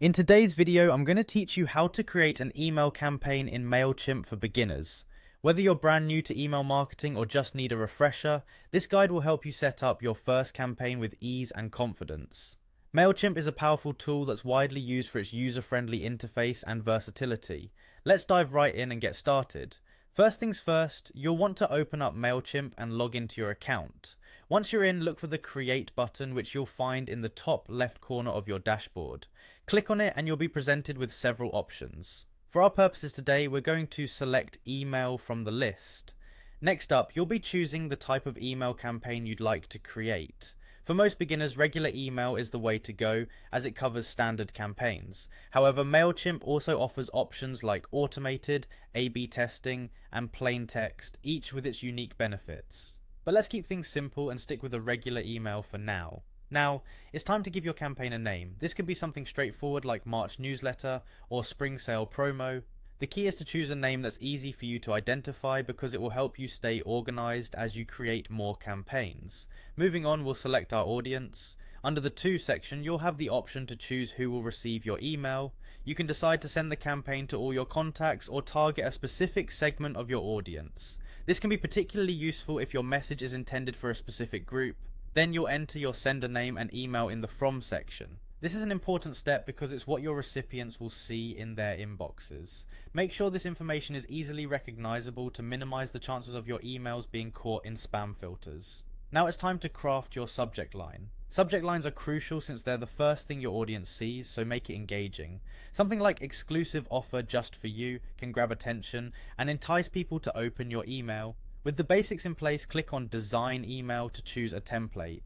In today's video, I'm going to teach you how to create an email campaign in Mailchimp for beginners. Whether you're brand new to email marketing or just need a refresher, this guide will help you set up your first campaign with ease and confidence. Mailchimp is a powerful tool that's widely used for its user-friendly interface and versatility. Let's dive right in and get started. First things first, you'll want to open up Mailchimp and log into your account. Once you're in, look for the Create button, which you'll find in the top left corner of your dashboard. Click on it and you'll be presented with several options. For our purposes today, we're going to select email from the list. Next up, you'll be choosing the type of email campaign you'd like to create. For most beginners, regular email is the way to go as it covers standard campaigns. However, Mailchimp also offers options like automated, A/B testing, and plain text, each with its unique benefits. But let's keep things simple and stick with a regular email for now. Now, it's time to give your campaign a name. This could be something straightforward like March newsletter or spring sale promo. The key is to choose a name that's easy for you to identify because it will help you stay organized as you create more campaigns. Moving on, we'll select our audience. Under the To section, you'll have the option to choose who will receive your email. You can decide to send the campaign to all your contacts or target a specific segment of your audience. This can be particularly useful if your message is intended for a specific group. Then you'll enter your sender name and email in the From section. This is an important step because it's what your recipients will see in their inboxes. Make sure this information is easily recognizable to minimize the chances of your emails being caught in spam filters. Now it's time to craft your subject line. Subject lines are crucial since they're the first thing your audience sees, so make it engaging. Something like exclusive offer just for you can grab attention and entice people to open your email. With the basics in place, click on Design Email to choose a template.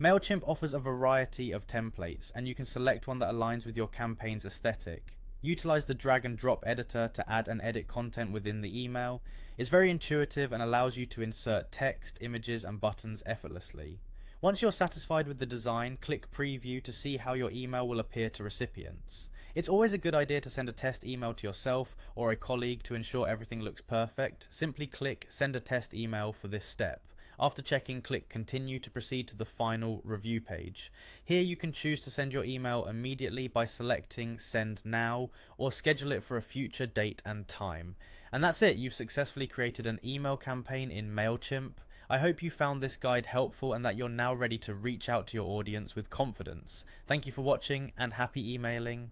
Mailchimp offers a variety of templates, and you can select one that aligns with your campaign's aesthetic. Utilize the drag and drop editor to add and edit content within the email. It's very intuitive and allows you to insert text, images, and buttons effortlessly. Once you're satisfied with the design, click Preview to see how your email will appear to recipients. It's always a good idea to send a test email to yourself or a colleague to ensure everything looks perfect. Simply click Send a test email for this step. After checking, click Continue to proceed to the final review page. Here you can choose to send your email immediately by selecting Send Now or schedule it for a future date and time. And that's it, you've successfully created an email campaign in Mailchimp. I hope you found this guide helpful and that you're now ready to reach out to your audience with confidence. Thank you for watching and happy emailing.